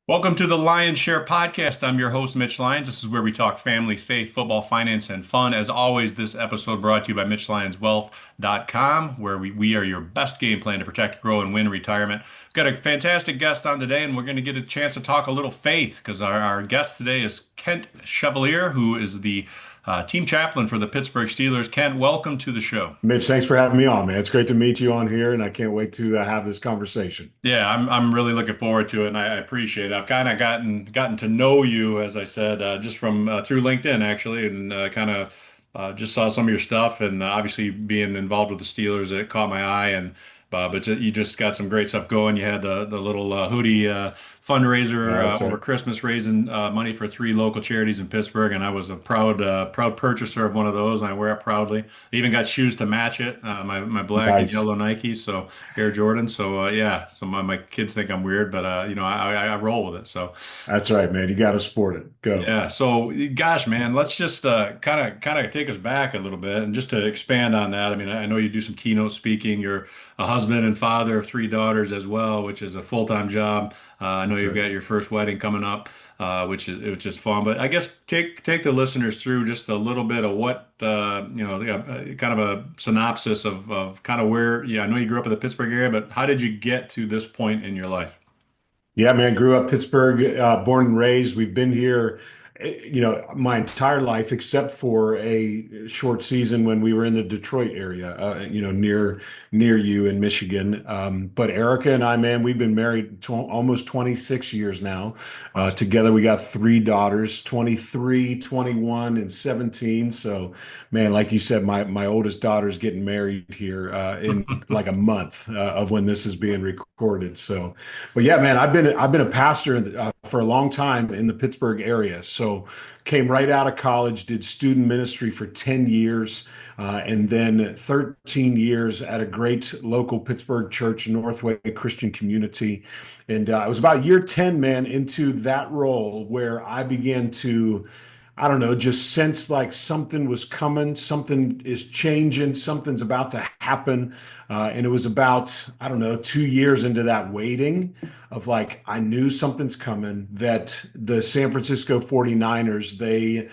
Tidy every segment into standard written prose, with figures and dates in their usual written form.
Welcome to the Lyons Share podcast. I'm your host, Mitch Lyons. This is where we talk family, faith, football, finance, and fun. As always, this episode brought to you by MitchLyonsWealth.com, where we are your best game plan to protect, grow, and win retirement. We've got a fantastic guest on today, and we're going to get a chance to talk a little faith because our guest today is Kent Chevalier, who is the team chaplain for the Pittsburgh Steelers. Kent, welcome to the show. Mitch, thanks for having me on, man. It's great to meet you on here, and I can't wait to have this conversation. Yeah, I'm really looking forward to it, and I appreciate it. I've kind of gotten to know you, as I said, just from through LinkedIn actually, and kind of just saw some of your stuff, and obviously being involved with the Steelers, it caught my eye, and but you just got some great stuff going. You had the little hoodie fundraiser That's over right. Christmas, raising money for three local charities in Pittsburgh, and I was a proud purchaser of one of those, and I wear it proudly. I even got shoes to match it, my black and Nice. yellow Nike, so Air Jordan. So yeah, so my kids think I'm weird, but I roll with it. So That's right, man. You got to sport it. Go. yeah, so gosh, man, let's just kind of take us back a little bit and just to expand on that. I mean, I know you do some keynote speaking. You're a husband and father of three daughters as well, which is a full-time job. I know That's you've right. got your first wedding coming up, which is fun. But I guess take the listeners through just a little bit of what kind of a synopsis of kind of where. Yeah, I know you grew up in the Pittsburgh area, but how did you get to this point in your life? Yeah, man. Grew up Pittsburgh, born and raised. We've been here, my entire life, except for a short season when we were in the Detroit area, near you in Michigan. But Erica and I, man, we've been married tw almost 26 years now. Awesome. Together, we got three daughters, 23, 21, and 17. So, man, like you said, my oldest daughter's getting married here in like a month of when this is being recorded. So. But yeah, man, I've been a pastor for a long time in the Pittsburgh area. So came right out of college, did student ministry for 10 years, and then 13 years at a great local Pittsburgh church, Northway Christian Community. And it was about year 10, man, into that role where I began to, I don't know, just sense like something was coming, something is changing, something's about to happen. And it was about, I don't know, 2 years into that waiting of like, I knew something's coming, that the San Francisco 49ers, they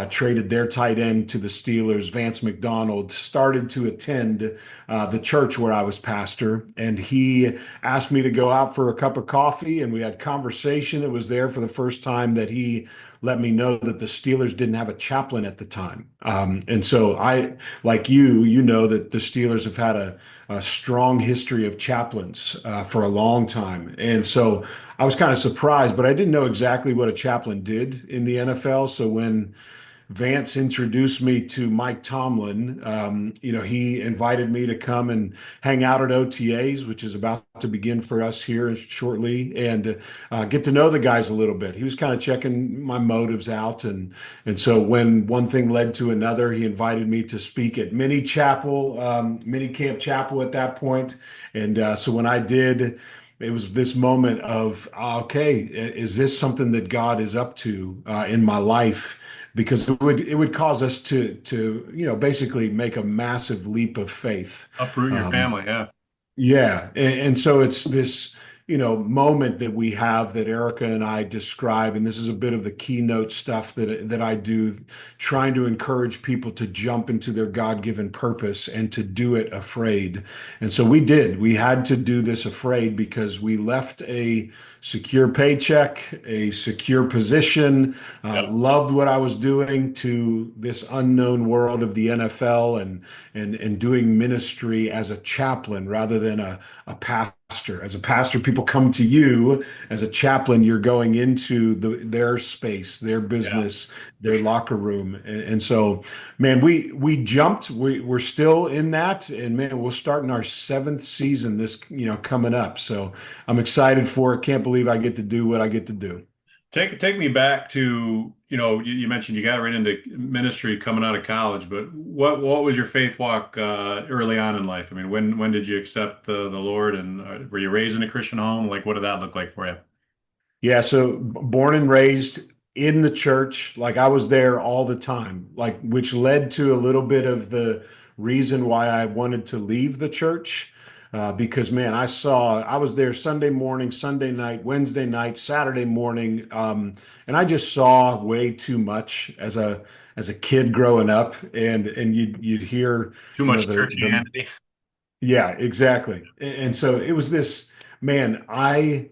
traded their tight end to the Steelers. Vance McDonald started to attend the church where I was pastor, and he asked me to go out for a cup of coffee, and we had conversation. It was there for the first time that he let me know that the Steelers didn't have a chaplain at the time. And so like you know that the Steelers have had a strong history of chaplains for a long time. And so I was kind of surprised, but I didn't know exactly what a chaplain did in the NFL. So when Vance introduced me to Mike Tomlin. He invited me to come and hang out at OTAs, which is about to begin for us here shortly, and get to know the guys a little bit. He was kind of checking my motives out, and so when one thing led to another, he invited me to speak at Mini Camp Chapel at that point. And so when I did, it was this moment of, okay, is this something that God is up to in my life? Because it would cause us to basically make a massive leap of faith. Uproot your Um, family, yeah. yeah, and so it's this, moment that we have that Erica and I describe, and this is a bit of the keynote stuff that I do, trying to encourage people to jump into their God-given purpose and to do it afraid. And so we did. We had to do this afraid because we left a secure paycheck, a secure position, Yep. loved what I was doing to this unknown world of the NFL and doing ministry as a chaplain rather than a pastor. As a pastor, people come to you. As a chaplain, you're going into their space, their Yeah, business, for their sure. locker room. And so, man, we jumped. We're still in that, and man, we'll start in our seventh season this coming up. So I'm excited for it. Can't believe I get to do what I get to do. Take me back to, you mentioned you got right into ministry coming out of college, but what was your faith walk early on in life? I mean, when did you accept the Lord, and were you raised in a Christian home? Like, what did that look like for you? Yeah, so born and raised in the church, like I was there all the time, like which led to a little bit of the reason why I wanted to leave the church. because man, I was there Sunday morning, Sunday night, Wednesday night, Saturday morning, and I just saw way too much as a kid growing up, and you'd hear, Too you know, much the churchianity. yeah, exactly. And so it was this, man, I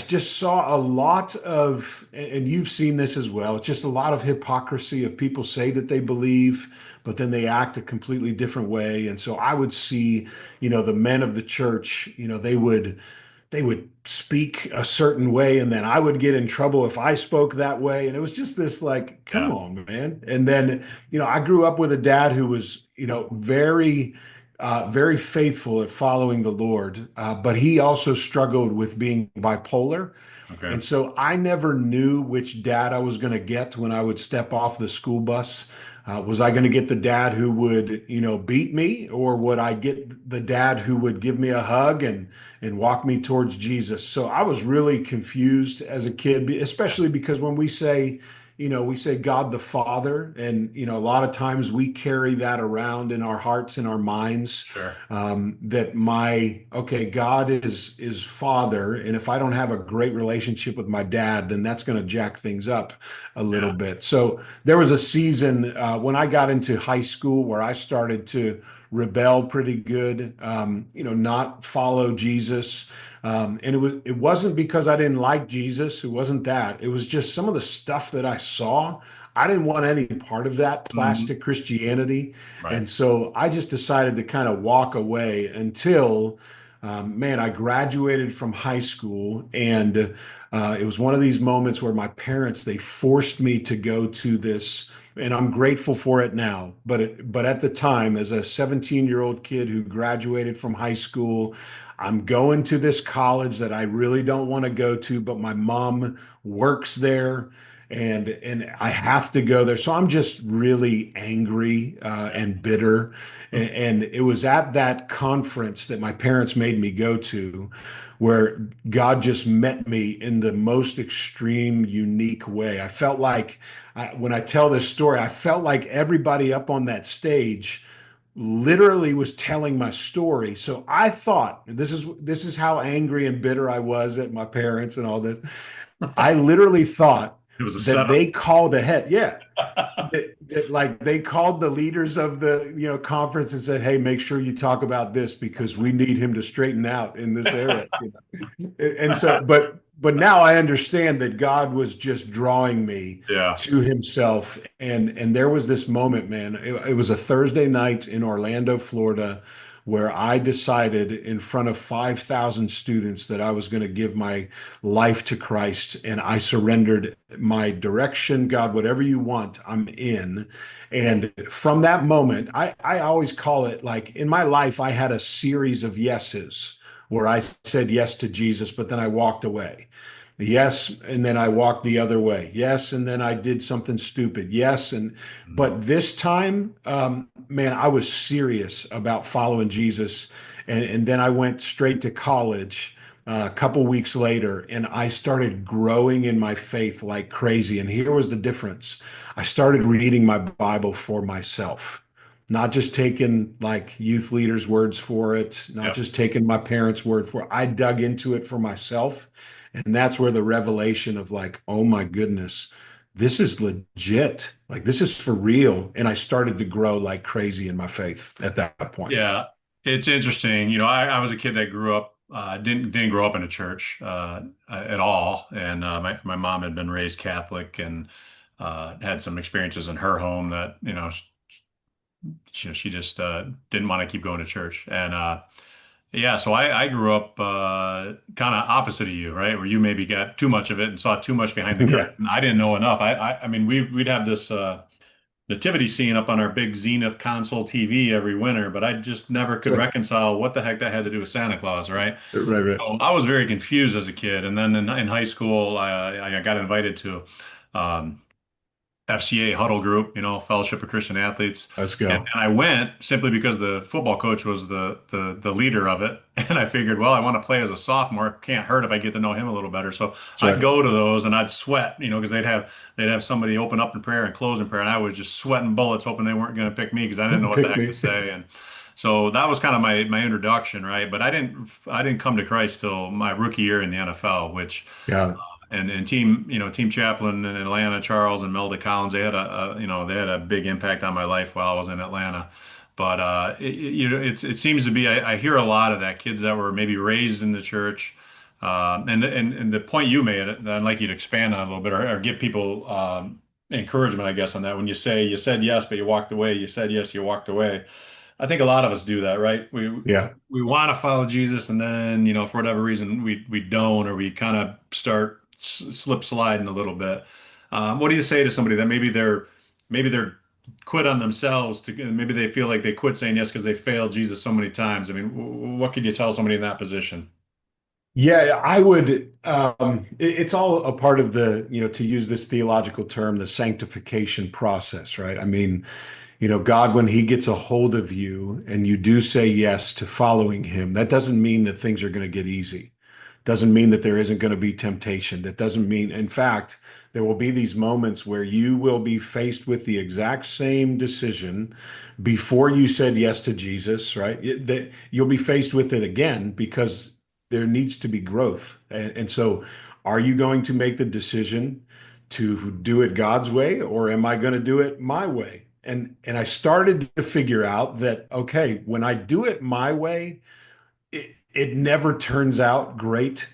just saw a lot of, and you've seen this as well. It's just a lot of hypocrisy of people say that they believe, but then they act a completely different way. And so I would see, the men of the church, they would speak a certain way, and then I would get in trouble if I spoke that way. And it was just this like, come Yeah. on, man. And then, I grew up with a dad who was, very faithful at following the Lord, but he also struggled with being bipolar. Okay. And so I never knew which dad I was going to get when I would step off the school bus. Was I going to get the dad who would, beat me, or would I get the dad who would give me a hug and walk me towards Jesus? So I was really confused as a kid, especially because when we say God the Father, and a lot of times we carry that around in our hearts and our minds. Sure. That God is Father, and if I don't have a great relationship with my dad, then that's going to jack things up a little Yeah. bit. So there was a season when I got into high school where I started to rebel pretty good, not follow Jesus. And it wasn't because I didn't like Jesus. It wasn't that. It was just some of the stuff that I saw. I didn't want any part of that Mhm. plastic Christianity. Right. And so I just decided to kind of walk away until, man, I graduated from high school. And it was one of these moments where my parents, they forced me to go to this, and I'm grateful for it now. But at the time, as a 17-year-old kid who graduated from high school, I'm going to this college that I really don't want to go to, but my mom works there, and I have to go there. So I'm just really angry and bitter. And it was at that conference that my parents made me go to, where God just met me in the most extreme, unique way. I felt like, when I tell this story, I felt like everybody up on that stage literally was telling my story. So I thought, this is how angry and bitter I was at my parents and all this. I literally thought It was a that setup. they called ahead. Yeah. Like they called the leaders of the conference and said, "Hey, make sure you talk about this because we need him to straighten out in this area." And so, but now I understand that God was just drawing me Yeah. to Himself, and there was this moment, man. It was a Thursday night in Orlando, Florida, where I decided in front of 5,000 students that I was going to give my life to Christ, and I surrendered my direction. God, whatever you want, I'm in. And from that moment, I always call it, like, in my life, I had a series of yeses where I said yes to Jesus, but then I walked away. Yes, and then I walked the other way. Yes, and then I did something stupid. Yes, Mhm. but this time, man, I was serious about following Jesus, and then I went straight to college. A couple weeks later, and I started growing in my faith like crazy. And here was the difference. I started reading my Bible for myself, not just taking like youth leaders' words for it, not Yep. just taking my parents' word for it. I dug into it for myself. And that's where the revelation of, like, oh my goodness, this is legit. Like, this is for real. And I started to grow like crazy in my faith at that point. Yeah. It's interesting. I was a kid that grew up, didn't grow up in a church at all. And my mom had been raised Catholic and had some experiences in her home that, she just didn't want to keep going to church. And yeah, so I grew up kind of opposite of you, right? Where you maybe got too much of it and saw too much behind the Yeah. curtain. I didn't know enough. I mean, we'd have this nativity scene up on our big Zenith console TV every winter, but I just never could Right, reconcile what the heck that had to do with Santa Claus, right? right. So I was very confused as a kid, and then in high school, I got invited to um, FCA huddle group, Fellowship of Christian Athletes. Let's And, go. and I went simply because the football coach was the leader of it. And I figured, well, I want to play as a sophomore. Can't hurt if I get to know him a little better. So That's I'd right. go to those and I'd sweat, because they'd have somebody open up in prayer and close in prayer. And I was just sweating bullets, hoping they weren't going to pick me because I didn't know what the Pick heck to me. say. So that was kind of my introduction, right? But I didn't come to Christ till my rookie year in the NFL, which Yeah. and team chaplain in Atlanta, Charles and Melda Collins, they had a big impact on my life while I was in Atlanta. But it seems to be I hear a lot of that kids that were maybe raised in the church, and the point you made, I'd like you to expand on a little bit, or give people encouragement, I guess, on that. When you say you said yes, but you walked away, you said yes, you walked away. I think a lot of us do that, right? Yeah. We want to follow Jesus, and then for whatever reason we don't, or we kind of start slip sliding a little bit. What do you say to somebody that maybe they're quit on themselves to maybe they feel like they quit saying yes because they failed Jesus so many times? I mean, what could you tell somebody in that position? Yeah, I would. It's all a part of to use this theological term, the sanctification process, right? I mean, God, when He gets a hold of you and you do say yes to following Him, that doesn't mean that things are going to get easy. Doesn't mean that there isn't going to be temptation. That doesn't mean, in fact, there will be these moments where you will be faced with the exact same decision before you said yes to Jesus, right? That you'll be faced with it again because there needs to be growth. And so, are you going to make the decision to do it God's way, or am I going to do it my way? And I started to figure out that, okay, when I do it my way, it never turns out great.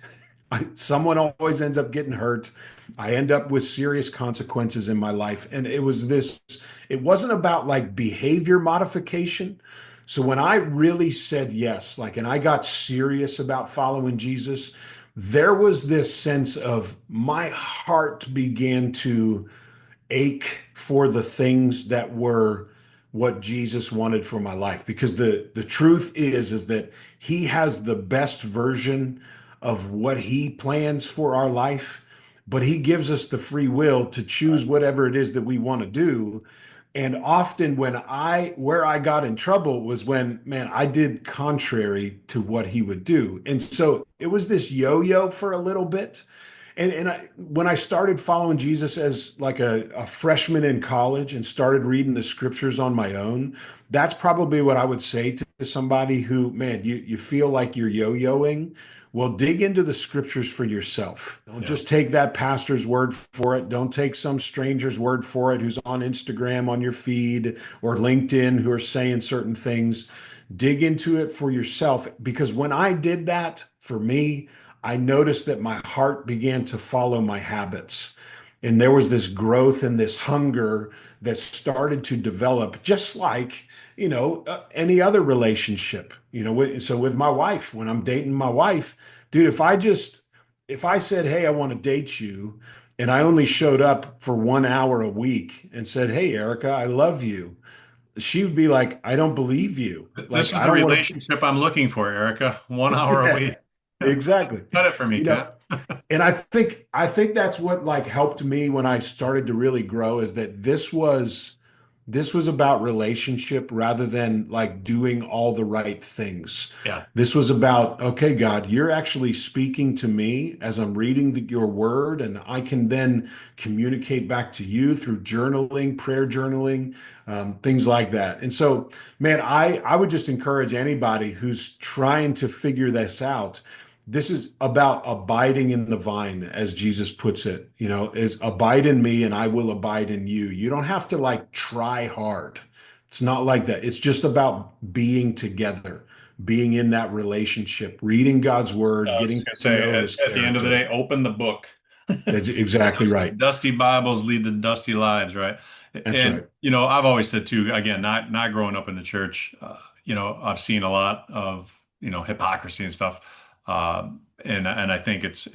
Someone always ends up getting hurt. I end up with serious consequences in my life. And it wasn't about like behavior modification. So when I really said yes, like, and I got serious about following Jesus, there was this sense of my heart began to ache for the things that were what Jesus wanted for my life. Because the truth is that He has the best version of what He plans for our life, but He gives us the free will to choose whatever it is that we want to do. And often where I got in trouble was when, man, I did contrary to what He would do. And so it was this yo-yo for a little bit. When I started following Jesus as like a freshman in college and started reading the scriptures on my own, that's probably what I would say to somebody who, man, you feel like you're yo-yoing. Well, dig into the scriptures for yourself. Don't Yeah. just take that pastor's word for it. Don't take some stranger's word for it who's on Instagram on your feed or LinkedIn who are saying certain things. Dig into it for yourself. Because when I did that for me, I noticed that my heart began to follow my habits. And there was this growth and this hunger that started to develop, just like, any other relationship. So with my wife, when I'm dating my wife, dude, if I said, hey, I want to date you, and I only showed up for 1 hour a week and said, hey, Erica, I love you, she would be like, I don't believe you. This Like, is I the don't want relationship I'm looking for, Erica. 1 hour a to. week. Exactly. Cut it for me, You Kent. know, and I think that's what like helped me when I started to really grow is that this was about relationship rather than like doing all the right things. Yeah. This was about, okay, God, you're actually speaking to me as I'm reading your word, and I can then communicate back to you through journaling, prayer journaling, things like that. And so, man, I would just encourage anybody who's trying to figure this out. This is about abiding in the vine, as Jesus puts it, is abide in me and I will abide in you. You don't have to like try hard. It's not like that. It's just about being together, being in that relationship, reading God's word, I was getting just gonna to say, know his at the end of the character. day, open the book. That's exactly right. Dusty Bibles lead to dusty lives, right? That's And right. I've always said too, again, not growing up in the church, I've seen a lot of hypocrisy and stuff, and I think it's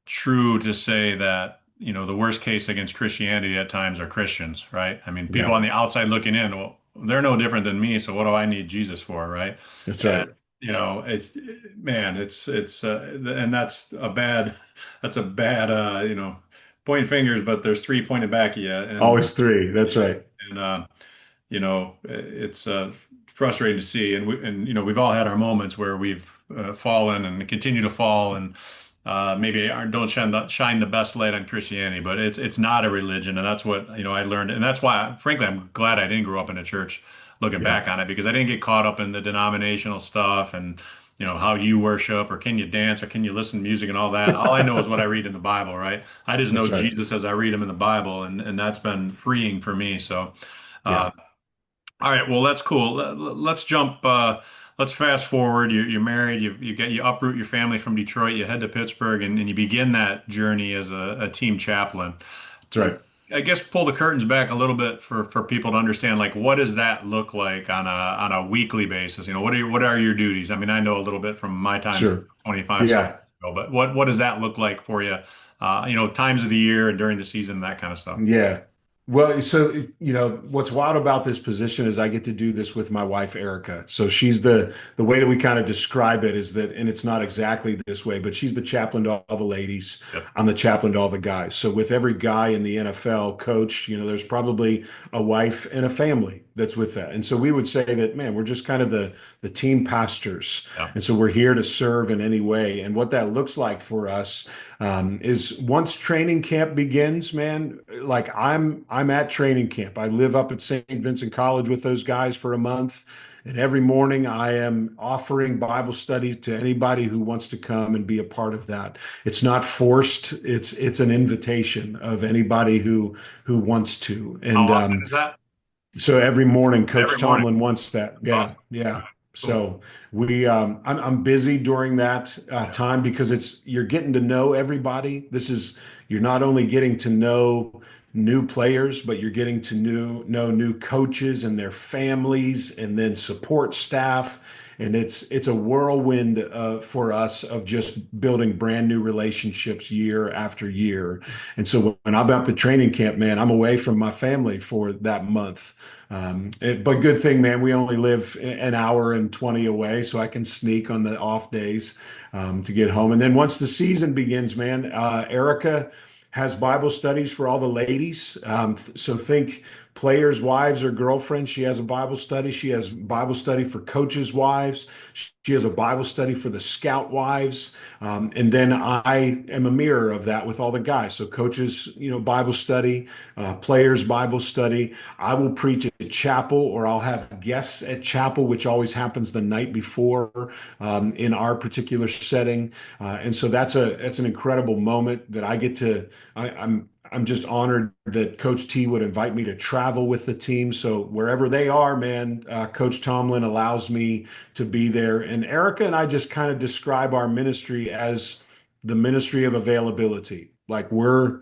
true to say that the worst case against Christianity at times are Christians, right? I mean, people Yeah, on the outside looking in, well, they're no different than me, so what do I need Jesus for, right? that's And right. it's man, and that's a bad point fingers, but there's three pointed back at you, and Always three. That's right. and it's frustrating to see, and we've all had our moments where we've fallen and continue to fall, and maybe don't shine the best light on Christianity, but it's not a religion, and that's what I learned, and that's why, frankly, I'm glad I didn't grow up in a church looking Yeah, back on it because I didn't get caught up in the denominational stuff and how you worship or can you dance or can you listen to music and all that. All I know is what I read in the Bible, right? I just know that's right. Jesus as I read him in the Bible, and that's been freeing for me. So, Yeah, uh, all right, well, that's cool. Let's jump. Let's fast forward. You're married. You uproot your family from Detroit. You head to Pittsburgh, and you begin that journey as a team chaplain. that's right. I guess pull the curtains back a little bit for people to understand, like, what does that look like on a weekly basis? What are your duties? I mean, I know a little bit from my time Sure. 25 some Yeah. years ago, but what does that look like for you? Times of the year and during the season, that kind of stuff. Yeah. Well, so what's wild about this position is I get to do this with my wife Erica. So she's the way that we kind of describe it is that, and it's not exactly this way, but she's the chaplain to all the ladies. Yep. I'm the chaplain to all the guys. So with every guy in the NFL coach, there's probably a wife and a family that's with that. And so we would say that, man, we're just kind of the team pastors. Yeah. And so we're here to serve in any way. And what that looks like for us is once training camp begins, man, like I'm at training camp. I live up at St. Vincent College with those guys for a month. And every morning I am offering Bible study to anybody who wants to come and be a part of that. It's not forced. It's an invitation of anybody who wants to. How And often is that? so every morning, Coach Every morning. Tomlin wants that. Yeah, Awesome. yeah. Okay. Cool. So I'm busy during that Yeah. time because you're getting to know everybody. You're not only getting to know new players, but you're getting to know new coaches and their families, and then support staff. And it's a whirlwind for us of just building brand new relationships year after year. And so when I'm up at training camp, man, I'm away from my family for that month. But good thing, man, we only live an hour and 20 away, so I can sneak on the off days to get home. And then once the season begins, man, Erica has Bible studies for all the ladies. So think players' wives or girlfriends. She has a Bible study. She has Bible study for coaches' wives. She has a Bible study for the scout wives. And then I am a mirror of that with all the guys. So coaches, Bible study, players' Bible study. I will preach at chapel or I'll have guests at chapel, which always happens the night before in our particular setting. And so that's an incredible moment that I get to. I'm just honored that Coach T would invite me to travel with the team. So wherever they are, man, Coach Tomlin allows me to be there. And Erica and I just kind of describe our ministry as the ministry of availability. Like we're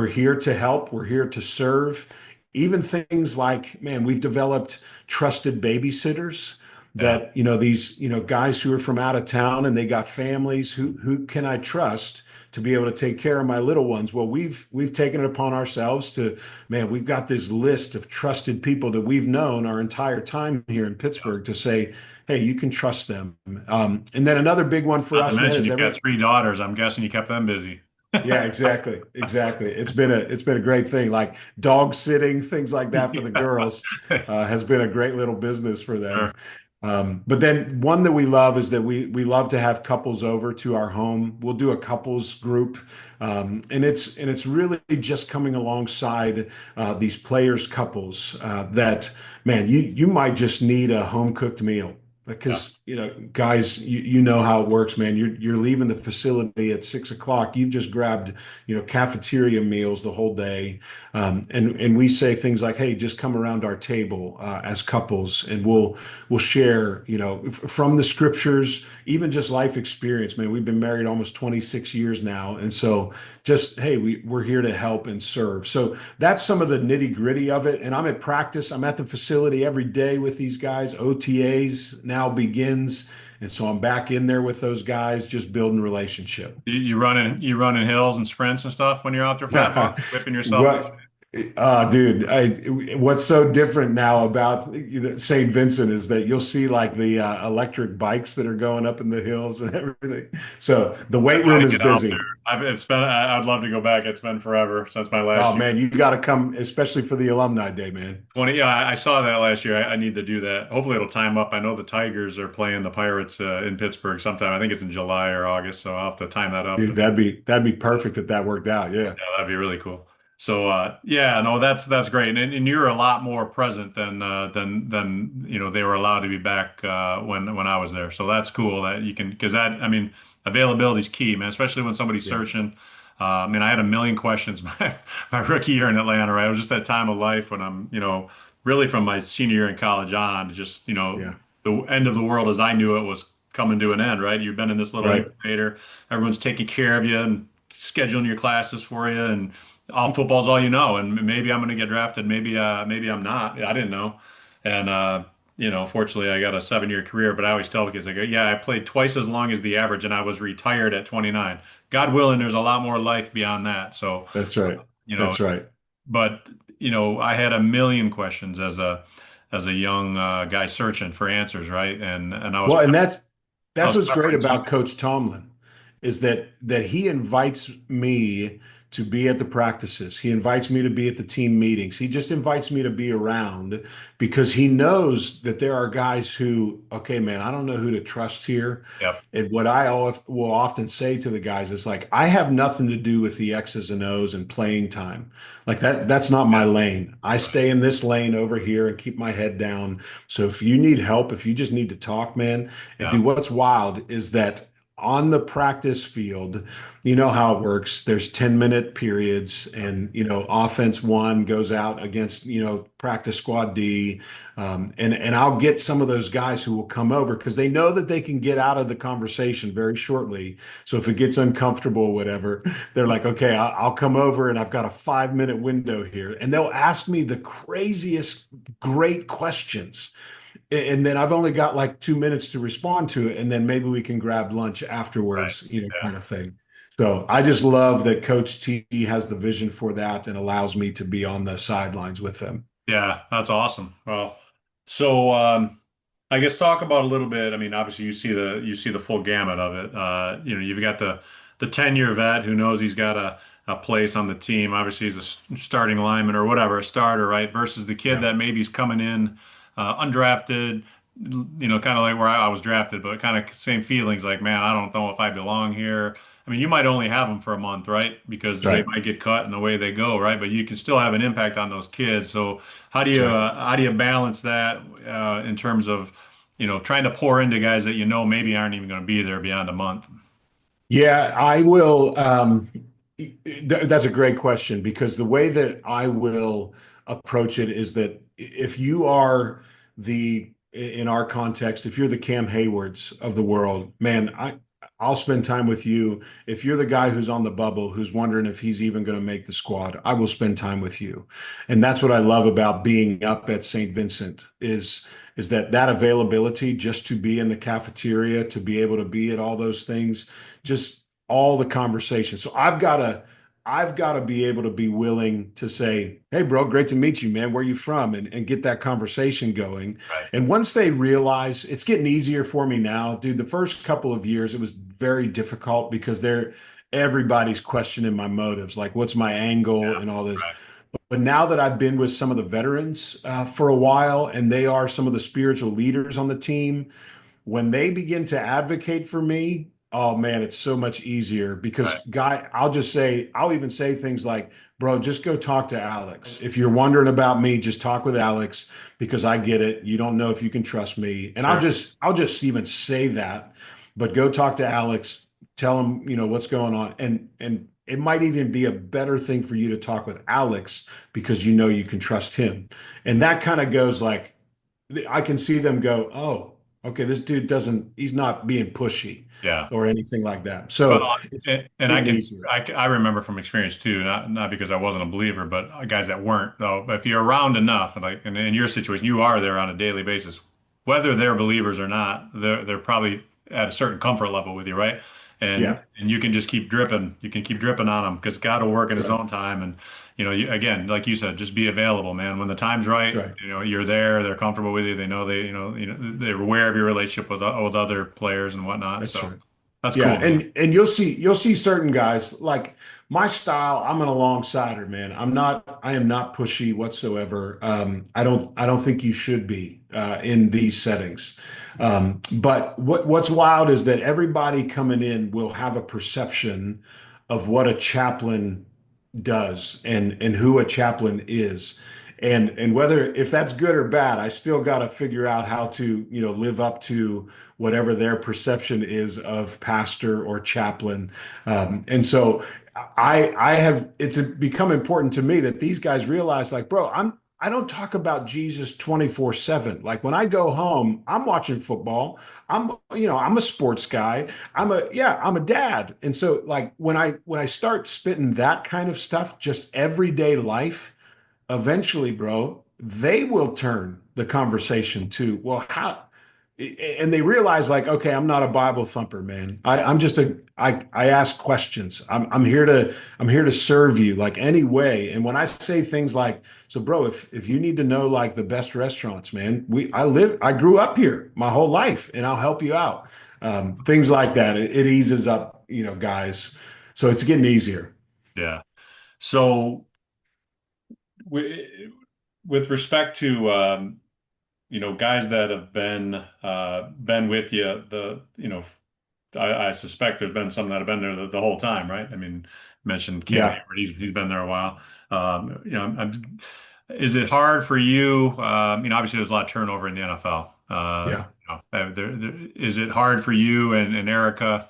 here to help, we're here to serve. Even things like, man, we've developed trusted babysitters Yeah. that, these, guys who are from out of town and they got families who can I trust to be able to take care of my little ones. Well, we've taken it upon ourselves to, man, we've got this list of trusted people that we've known our entire time here in Pittsburgh to say, hey, you can trust them. And then another big one for Not to us, man, mention is you've got three daughters. I'm guessing you kept them busy. yeah, exactly, exactly. It's been a great thing, like dog sitting, things like that for the girls, has been a great little business for them. Sure. But then one that we love is that we love to have couples over to our home. We'll do a couples group, and it's really just coming alongside these players couples that man you might just need a home cooked meal Yeah. because guys you know how it works, man. You're leaving the facility at 6 o'clock. You've just grabbed cafeteria meals the whole day, and we say things like, hey, just come around our table as couples and we'll share, from the scriptures, even just life experience, man. We've been married almost 26 years now. And so just, hey, we're here to help and serve. So that's some of the nitty gritty of it. And I'm at practice. I'm at the facility every day with these guys. OTAs now begins. And so I'm back in there with those guys, just building relationship. You running hills and sprints and stuff when you're out there for that month, whipping yourself. What, dude, what's so different now about St. Vincent is that you'll see like the electric bikes that are going up in the hills and everything. So the I weight got room to is get out there. busy. I'd love to go back. It's been forever since my last Oh year. man, you got to come, especially for the alumni day, man. 20, yeah, I saw that last year. I need to do that. Hopefully it'll time up. I know the Tigers are playing the Pirates in Pittsburgh sometime. I think it's in July or August, so I'll have to time that up. Dude, that'd be perfect if that worked out. Yeah. Yeah, that'd be really cool. So yeah, no, that's great, and you're a lot more present than they were allowed to be back when I was there. So that's cool that you can because that I mean availability is key, man, especially when somebody's Yeah, searching. I mean, I had a million questions my rookie year in Atlanta, right? It was just that time of life when I'm really from my senior year in college on, just yeah, the end of the world as I knew it was coming to an end, right? You've been in this little right. incubator, everyone's taking care of you and scheduling your classes for you and all football's all you know, and maybe I'm going to get drafted. Maybe I'm not. I didn't know, and fortunately, I got a 7-year career. But I always tell kids, I go, yeah, I played twice as long as the average, and I was retired at 29. God willing, there's a lot more life beyond that. So, That's right. you know, That's right. but I had a million questions as a young guy searching for answers, right? And I was Well, and I that's was what's great peppering about Coach Tomlin is that he invites me to be at the practices. He invites me to be at the team meetings. He just invites me to be around because he knows that there are guys who, okay, man, I don't know who to trust here. Yep, And what will often say to the guys is like, I have nothing to do with the X's and O's and playing time. Like that's not my yeah, lane. I right, stay in this lane over here and keep my head down. So if you need help, if you just need to talk, man, and yeah, do what's wild is that on the practice field, you know how it works. There's 10-minute periods, yep, and offense one goes out against practice squad D, and I'll get some of those guys who will come over because they know that they can get out of the conversation very shortly. So if it gets uncomfortable or whatever, they're like, okay, I'll come over and I've got a 5-minute window here, and they'll ask me the craziest, great questions and then I've only got like 2 minutes to respond to it, and then maybe we can grab lunch right, afterwards, yeah. kind of thing. So I just love that Coach T has the vision for that and allows me to be on the sidelines with them. Yeah, that's awesome. Well, so I guess talk about a little bit. I mean, obviously you see the full gamut of it. You've got the 10-year vet who knows he's got a place on the team. Obviously, he's a starting lineman or whatever, a starter, right? Versus the kid Yeah, that maybe is coming in undrafted, kind of like where I was drafted, but kind of same feelings like, man, I don't know if I belong here. I mean, you might only have them for a month, right? Because that's they right. might get cut and the way they go, right? But you can still have an impact on those kids. So That's right. how do you balance that in terms of trying to pour into guys that maybe aren't even going to be there beyond a month? Yeah, I will. That's a great question because the way that I will approach it is that if you are in our context, if you're the Cam Haywards of the world, man, I'll spend time with you. If you're the guy who's on the bubble, who's wondering if he's even going to make the squad, I will spend time with you. And that's what I love about being up at St. Vincent is that availability just to be in the cafeteria, to be able to be at all those things, just all the conversation. So I've got to be able to be willing to say, hey, bro, great to meet you, man. Where you from? And get that conversation going. Right. And once they realize it's getting easier for me now, dude, the first couple of years, it was very difficult because everybody's questioning my motives, like what's my angle Yeah. and all this. Right. But now that I've been with some of the veterans for a while, and they are some of the spiritual leaders on the team, when they begin to advocate for me, oh man, it's so much easier because Right. I'll even say things like, bro, just go talk to Alex. If you're wondering about me, just talk with Alex because I get it. You don't know if you can trust me. And Sure. I'll just even say that, but go talk to Alex, tell him, what's going on. And it might even be a better thing for you to talk with Alex because you can trust him. And that kind of goes like, I can see them go, oh, okay, this dude he's not being pushy Yeah. or anything like that. Well, So it's and getting easier. I remember from experience too, not because I wasn't a believer, but guys that weren't though. But if you're around enough, and like and in your situation, you are there on a daily basis, whether they're believers or not, they're probably at a certain comfort level with you, right? Yeah, And you can just keep dripping. You can keep dripping on them because God will work in that's His right. own time. And again, like you said, just be available, man. When the time's right, That's right. you're there. They're comfortable with you. They know they're aware of your relationship with other players and whatnot. That's So right. that's Yeah, cool, man. and you'll see certain guys like my style. I'm an alongside man. I am not pushy whatsoever. I don't think you should be in these settings. But what's wild is that everybody coming in will have a perception of what a chaplain does and who a chaplain is. And whether if that's good or bad, I still got to figure out how to, live up to whatever their perception is of pastor or chaplain. And so I have it's become important to me that these guys realize like, bro, I don't talk about Jesus 24/7. Like when I go home, I'm watching football. I'm a sports guy. I'm a dad. And so like when I start spitting that kind of stuff, just everyday life, eventually, bro, they will turn the conversation to, well, how, and they realize like, okay, I'm not a Bible thumper, man. I ask questions. I'm here to serve you like any way. And when I say things like, so bro, if you need to know like the best restaurants, man, I grew up here my whole life and I'll help you out. Things like that. It eases up, guys. So it's getting easier. Yeah. So with respect to guys that have been with you, I suspect there's been some that have been there the whole time, right? I mean, mentioned Cam Yeah. Hayward, he's been there a while. Is it hard for you? Obviously there's a lot of turnover in the NFL. Yeah. Is it hard for you and Erica?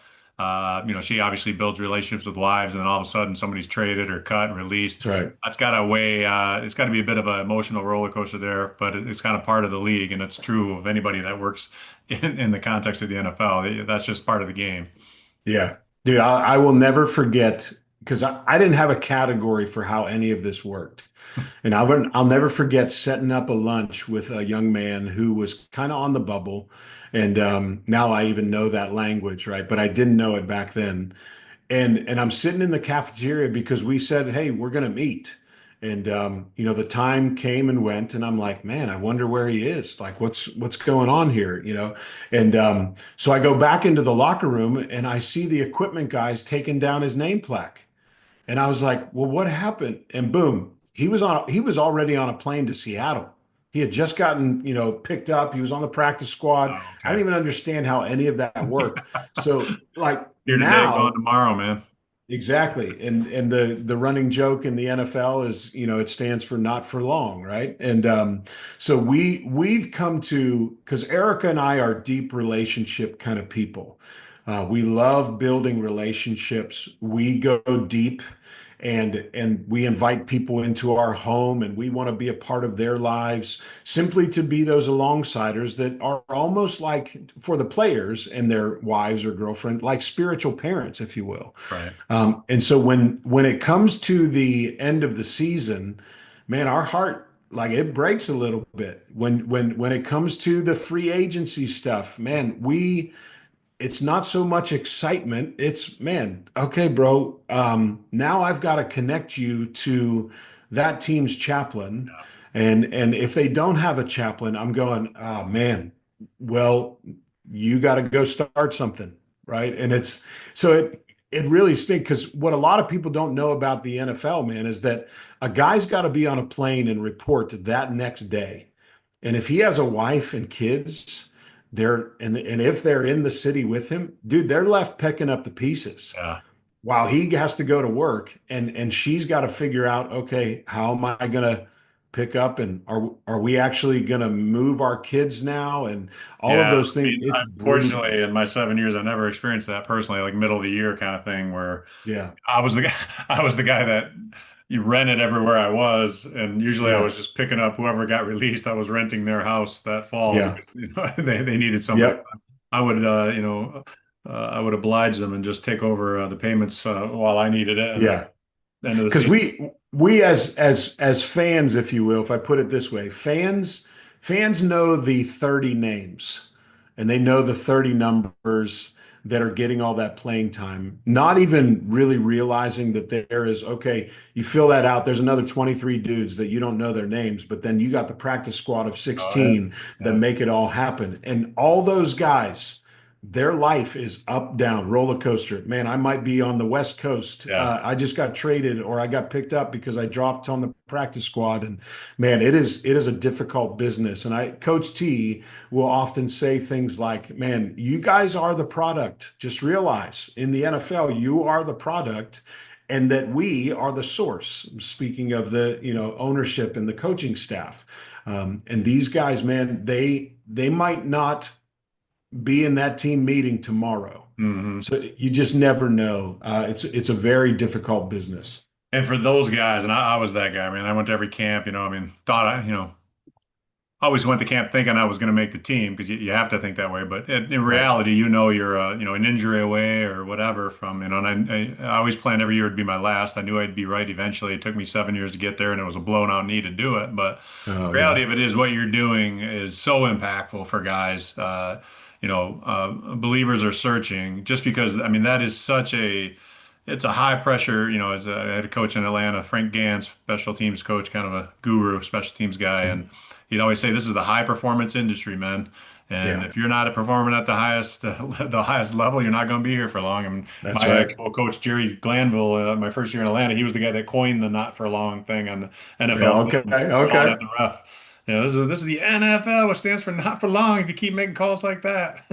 She obviously builds relationships with wives, and then all of a sudden somebody's traded or cut and released. That's right. That's got to weigh. It's got to be a bit of an emotional roller coaster there, but it's kind of part of the league, and it's true of anybody that works in the context of the NFL. That's just part of the game. Yeah. Dude, I will never forget because I didn't have a category for how any of this worked. And I'll never forget setting up a lunch with a young man who was kind of on the bubble. And now I even know that language, right? But I didn't know it back then. And I'm sitting in the cafeteria because we said, hey, we're going to meet. And the time came and went, and I'm like, man, I wonder where he is. Like, what's going on here? And so I go back into the locker room and I see the equipment guys taking down his name plaque. And I was like, well, what happened? And boom, he was already on a plane to Seattle. He had just gotten, picked up. He was on the practice squad. Oh, I don't okay. even understand how any of that worked. So like Here today, gone now, tomorrow, man. exactly. And the running joke in the NFL is, it stands for not for long, right? And so we've come to because Erica and I are deep relationship kind of people. We love building relationships. We go deep and we invite people into our home and we want to be a part of their lives simply to be those alongsiders that are almost like for the players and their wives or girlfriend, like spiritual parents, if you will. Right. And so when it comes to the end of the season, man, our heart like it breaks a little bit when it comes to the free agency stuff. Man, it's not so much excitement. It's man, okay, bro. Now I've got to connect you to that team's chaplain, Yeah. and if they don't have a chaplain, I'm going, oh man, well, you got to go start something, right? And it's so it really stinks because what a lot of people don't know about the NFL, man, is that a guy's got to be on a plane and report that next day. And if he has a wife and kids, and if they're in the city with him, dude, they're left picking up the pieces Yeah. while he has to go to work and she's got to figure out, okay, how am I gonna pick up and are we actually gonna move our kids now? And all of Yeah. those I things, mean, it's brutal. unfortunately, in my 7 years, I've never experienced that personally, like middle of the year kind of thing where Yeah, I was the guy, I was the guy that you rented everywhere I was, and usually I yeah, was just picking up whoever got released. I was renting their house that fall yeah, because they needed somebody. yep, I would I would oblige them and just take over the payments while I needed it, and then yeah. end of the Because season. we as fans, if you will, if I put it this way, fans know the 30 names and they know the 30 numbers that are getting all that playing time, not even really realizing that there is, okay, you fill that out. There's another 23 dudes that you don't know their names, but then you got the practice squad of Oh yeah, 16 that yeah, make it all happen. And all those guys, their life is up, down, roller coaster. Man, I might be on the West Coast. yeah. I just got traded or I got picked up because I dropped on the practice squad. And man, it is a difficult business. And Coach T will often say things like, man, you guys are the product. Just realize in the NFL, you are the product. and that we are the source. Speaking of the, ownership and the coaching staff, and these guys, man, they might not be in that team meeting tomorrow. Hmm. So you just never know. It's a very difficult business. And for those guys, and I was that guy, man. I went to every camp, I mean, thought I always went to camp thinking I was going to make the team because you have to think that way. But in Right. reality, you're an injury away or whatever from, and I always planned every year would be my last. I knew I'd be right eventually. It took me 7 years to get there, and it was a blown out knee to do it. But Oh the reality yeah. of it is, what you're doing is so impactful for guys. Believers are searching just because. I mean, that is such a it's a high pressure, as I had a coach in Atlanta, Frank Gans, special teams coach, kind of a guru, special teams guy, and Mhm. he'd always say, "This is the high performance industry, man. And Yeah, if you're not performing at the highest the highest level, you're not going to be here for long." I mean, that's my right. actual coach Jerry Glanville, my first year in Atlanta, he was the guy that coined the "not for long" thing on the Yeah. NFL Okay. films, yelling Okay. at the ref. This is the NFL, which stands for not for long. If you keep making calls like that.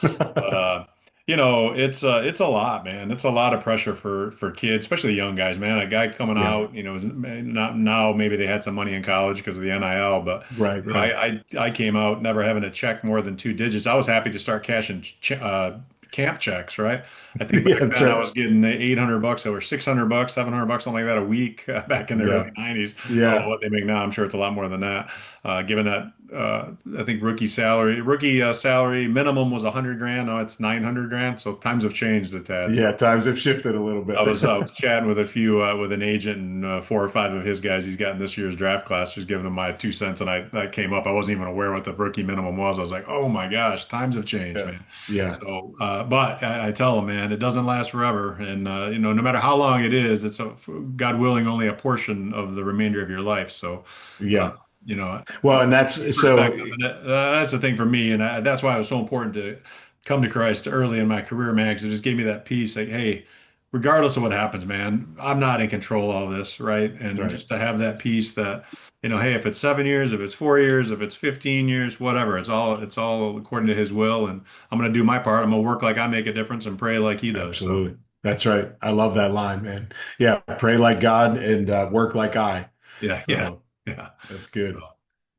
But it's a lot, man. It's a lot of pressure for kids, especially young guys, man. A guy coming Yeah. out, is not now. Maybe they had some money in college because of the NIL, but Right. Right. I came out never having to check more than two digits. I was happy to start cashing camp checks, right? I think Yeah. back That's then I right. was getting $800 or $600, $700, something like that a week back in the early Yeah. 90s. I don't know Yeah. what they make now. I'm sure it's a lot more than that. Given that I think rookie salary minimum was 100 grand. Now it's 900 grand. So times have changed a tad. Yeah. So Times have shifted a little I bit. was I was chatting with a few with an agent and four or five of his guys he's got in this year's draft class, just giving them my 2 cents, and I came up. I wasn't even aware what the rookie minimum was. I was like, oh my gosh, times have changed, Yeah. man. Yeah. So, but I tell them, man, it doesn't last forever, and no matter how long it is, it's God willing only a portion of the remainder of your life. So, uh, Yeah. you know, Well, and that's so. perspective. And that's the thing for me. And that's why it was so important to come to Christ early in my career, man, because it just gave me that peace. Like, hey, regardless of what happens, man, I'm not in control of all this, right? And Right. just to have that peace that, hey, if it's 7 years, if it's 4 years, if it's 15 years, whatever, it's all according to His will. And I'm gonna do my part. I'm gonna work like I make a difference and pray like He does. So, Absolutely. That's right. I love that line, man. Yeah. Pray like God and work like I. yeah, yeah, So yeah. that's So. good.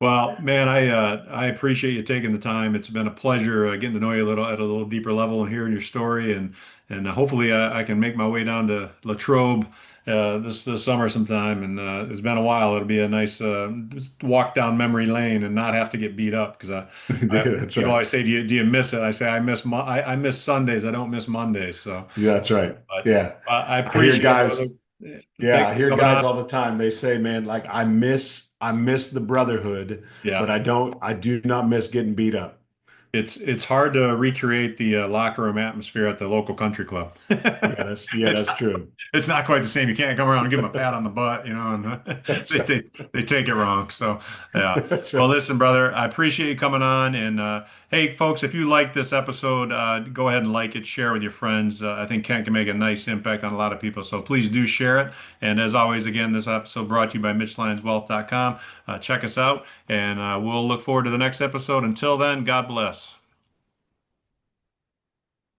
Well, man, I appreciate you taking the time. It's been a pleasure getting to know you a little at a little deeper level and hearing your story, and hopefully I can make my way down to Latrobe this summer sometime. And it's been a while. It'll be a nice just walk down memory lane and not have to get beat up because That's people right. always say, do you miss it? I say I miss Sundays. I don't miss Mondays. So, Yeah, that's right. but Yeah. I I hear appreciate it, brother. guys. Yeah, Thanks I for hear coming guys on. all the time. They say, man, like I miss the brotherhood, but Yeah. I do not miss getting beat up. It's hard to recreate the locker room atmosphere at the local country club. Yeah, It's that's not, true. it's not quite the same. You can't come around and give them a pat on the butt, and That's they take it wrong. So yeah. that's Well, right. listen, brother, I appreciate you coming on. And hey, folks, if you like this episode, go ahead and like it, share with your friends. I think Ken can make a nice impact on a lot of people. So please do share it. And as always, again, this episode brought to you by MitchLyonsWealth.com. Check us out, and we'll look forward to the next episode. Until then, God bless.